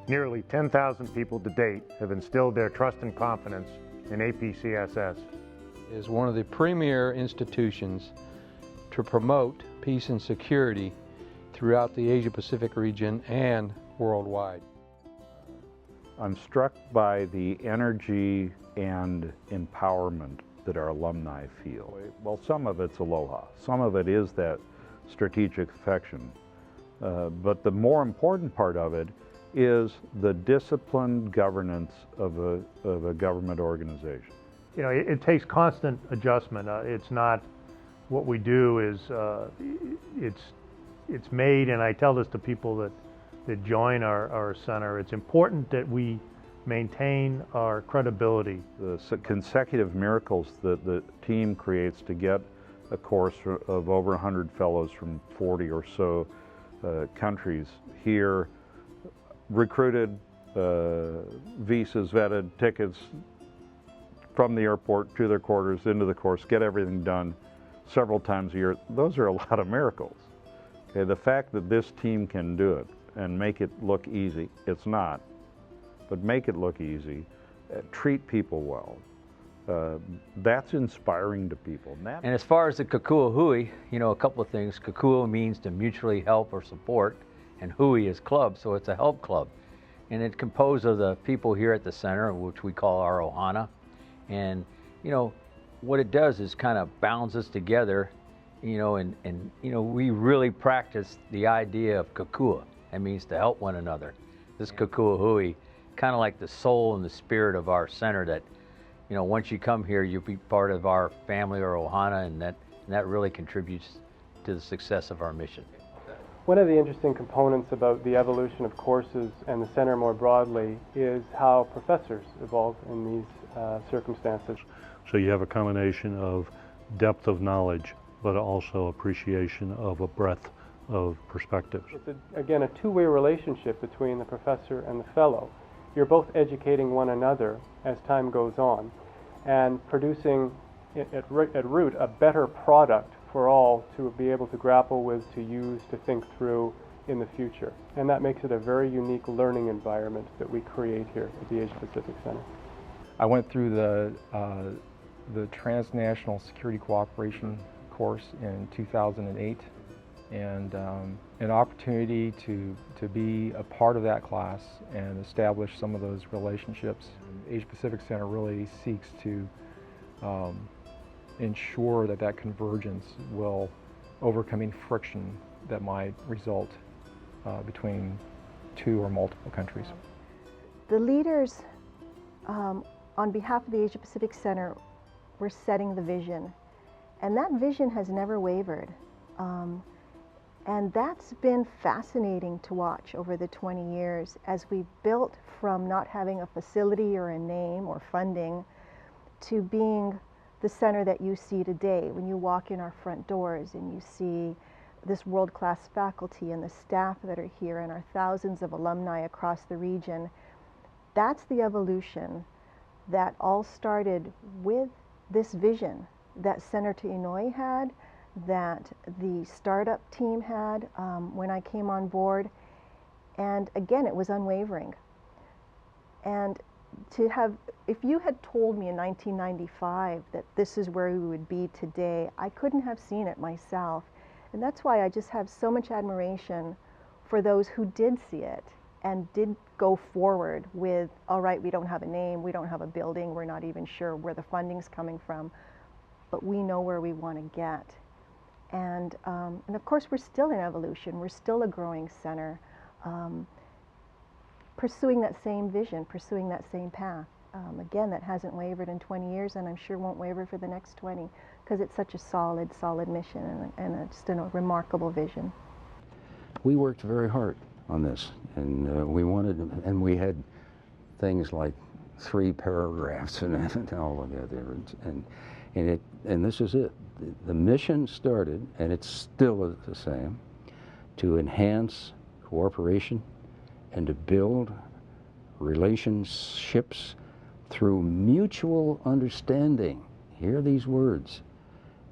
Nearly 10,000 people to date have instilled their trust and confidence in APCSS. It is one of the premier institutions to promote peace and security throughout the Asia-Pacific region and worldwide. I'm struck by the energy and empowerment that our alumni feel. Well, some of it's aloha. Some of it is that strategic affection. But the more important part of it is the disciplined governance of a government organization. You know, it takes constant adjustment. It's not what we do is it's made, and I tell this to people that join our center, it's important that we maintain our credibility. The consecutive miracles that the team creates to get a course of over 100 fellows from 40 or so countries here, recruited, visas vetted, tickets from the airport to their quarters, into the course, get everything done several times a year. Those are a lot of miracles. Okay, the fact that this team can do it and make it look easy, it's not, but make it look easy, treat people well, that's inspiring to people. And as far as the Kakui hui, you know, a couple of things. Kakui means to mutually help or support, and hui is club, so it's a help club. And it's composed of the people here at the center, which we call our ohana. And, you know, what it does is kind of bounds us together, you know, and you know, we really practice the idea of Kakui. That means to help one another. This Kakui hui, kind of like the soul and the spirit of our center that, you know, once you come here, you'll be part of our family or ohana, and that really contributes to the success of our mission. One of the interesting components about the evolution of courses and the center more broadly is how professors evolve in these circumstances. So you have a combination of depth of knowledge, but also appreciation of a breadth of perspectives. It's again a two-way relationship between the professor and the fellow. You're both educating one another as time goes on and producing at root a better product for all to be able to grapple with, to use, to think through in the future. And that makes it a very unique learning environment that we create here at the Asia Pacific Center. I went through the Transnational Security Cooperation course in 2008, and an opportunity to be a part of that class and establish some of those relationships. Asia Pacific Center really seeks to ensure that convergence will overcoming friction that might result between two or multiple countries. The leaders on behalf of the Asia Pacific Center were setting the vision, and that vision has never wavered. And that's been fascinating to watch over the 20 years as we built from not having a facility or a name or funding to being the center that you see today when you walk in our front doors and you see this world-class faculty and the staff that are here and our thousands of alumni across the region. That's the evolution that all started with this vision that Senator Inouye had, that the startup team had when I came on board, and again, it was unwavering. And to have, if you had told me in 1995 that this is where we would be today, I couldn't have seen it myself. And that's why I just have so much admiration for those who did see it and did go forward with, all right, we don't have a name, we don't have a building, we're not even sure where the funding's coming from, but we know where we want to get. And of course, we're still in evolution. We're still a growing center, pursuing that same vision, pursuing that same path. Again, that hasn't wavered in 20 years, and I'm sure won't waver for the next 20, because it's such a solid mission and just a remarkable vision. We worked very hard on this, and we had things like 3 paragraphs and all of that, and this is it. The mission started, and it's still the same, to enhance cooperation and to build relationships through mutual understanding, hear these words,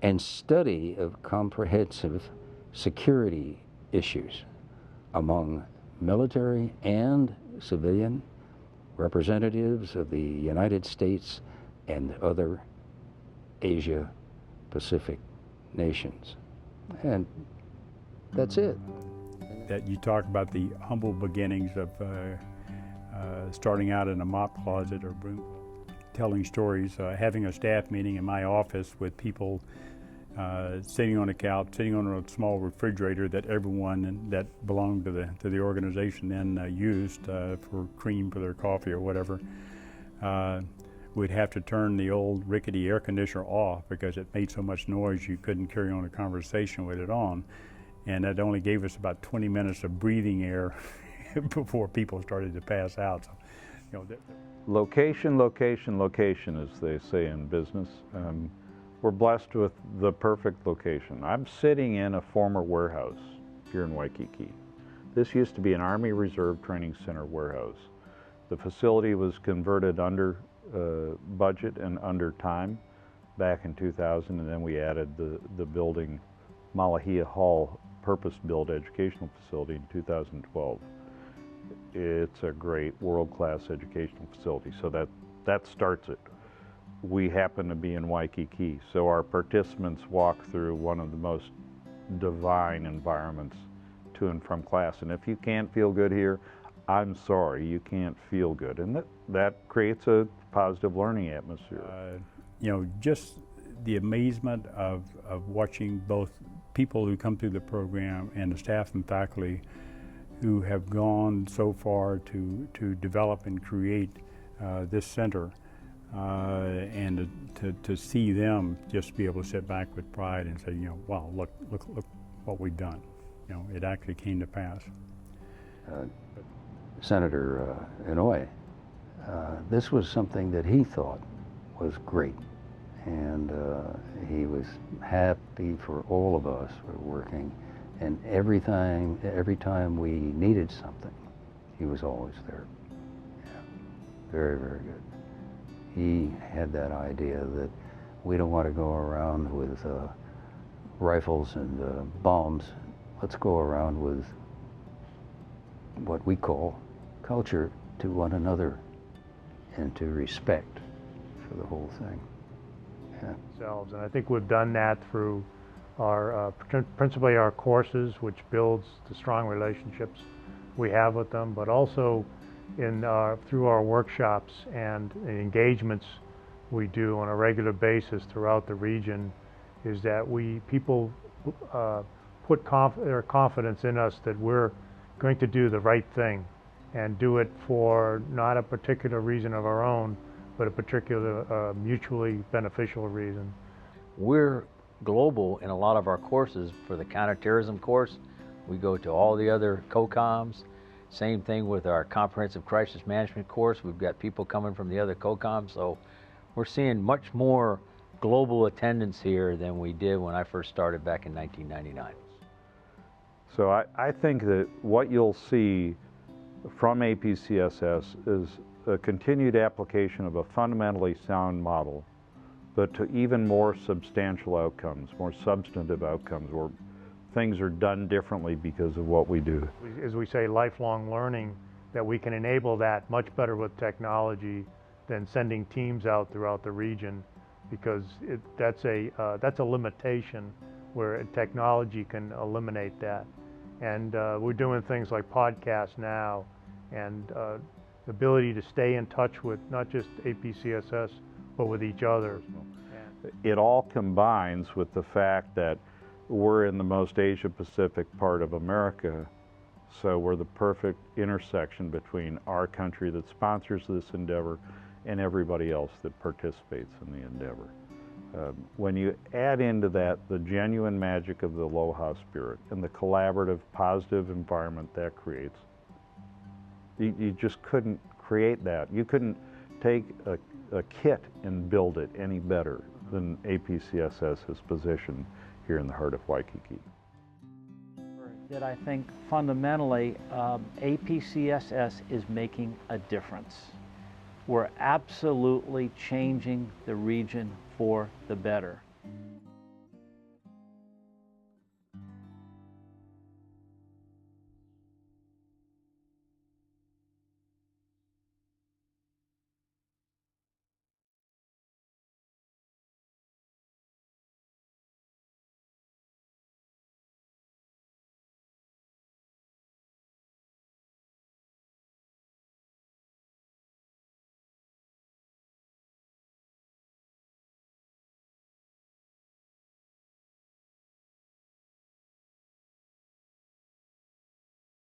and study of comprehensive security issues among military and civilian representatives of the United States and other Asia Pacific nations. And that's it. That you talk about the humble beginnings of starting out in a mop closet or broom, telling stories, having a staff meeting in my office with people sitting on a couch, sitting on a small refrigerator that everyone that belonged to the organization then used for cream for their coffee or whatever. We'd have to turn the old rickety air conditioner off because it made so much noise you couldn't carry on a conversation with it on. And that only gave us about 20 minutes of breathing air before people started to pass out. So, you know, location, location, location, as they say in business. We're blessed with the perfect location. I'm sitting in a former warehouse here in Waikiki. This used to be an Army Reserve Training Center warehouse. The facility was converted under budget and under time back in 2000, and then we added the building, Malahia Hall, purpose-built educational facility in 2012. It's a great world-class educational facility, so that starts it. We happen to be in Waikiki, so our participants walk through one of the most divine environments to and from class. And if you can't feel good here, I'm sorry, you can't feel good. And that creates a positive learning atmosphere. You know, just the amazement of watching both people who come through the program and the staff and faculty who have gone so far to develop and create this center. And to see them just be able to sit back with pride and say, you know, wow, look what we've done. You know, it actually came to pass. Senator Inouye, this was something that he thought was great, and he was happy for all of us who were working, and every time we needed something, he was always there. Yeah. Very, very good. He had that idea that we don't want to go around with rifles and bombs. Let's go around with what we call culture to one another and to respect for the whole thing. Yeah. And I think we've done that through our, principally our courses, which builds the strong relationships we have with them, but also through our workshops and engagements we do on a regular basis throughout the region, is that people put their confidence in us that we're going to do the right thing and do it for not a particular reason of our own, but a particular mutually beneficial reason. We're global in a lot of our courses. For the counterterrorism course, we go to all the other COCOMs. Same thing with our comprehensive crisis management course. We've got people coming from the other COCOMs, so we're seeing much more global attendance here than we did when I first started back in 1999. So I think that what you'll see from APCSS is a continued application of a fundamentally sound model, but to even more substantial outcomes, more substantive outcomes, where things are done differently because of what we do. As we say, lifelong learning, that we can enable that much better with technology than sending teams out throughout the region, because that's a limitation where technology can eliminate that. And we're doing things like podcasts now, and the ability to stay in touch with not just APCSS, but with each other. It all combines with the fact that we're in the most Asia-Pacific part of America, so we're the perfect intersection between our country that sponsors this endeavor and everybody else that participates in the endeavor. When you add into that the genuine magic of the Aloha spirit and the collaborative, positive environment that creates, you just couldn't create that. You couldn't take a kit and build it any better than APCSS has positioned here in the heart of Waikiki. That I think fundamentally APCSS is making a difference. We're absolutely changing the region for the better.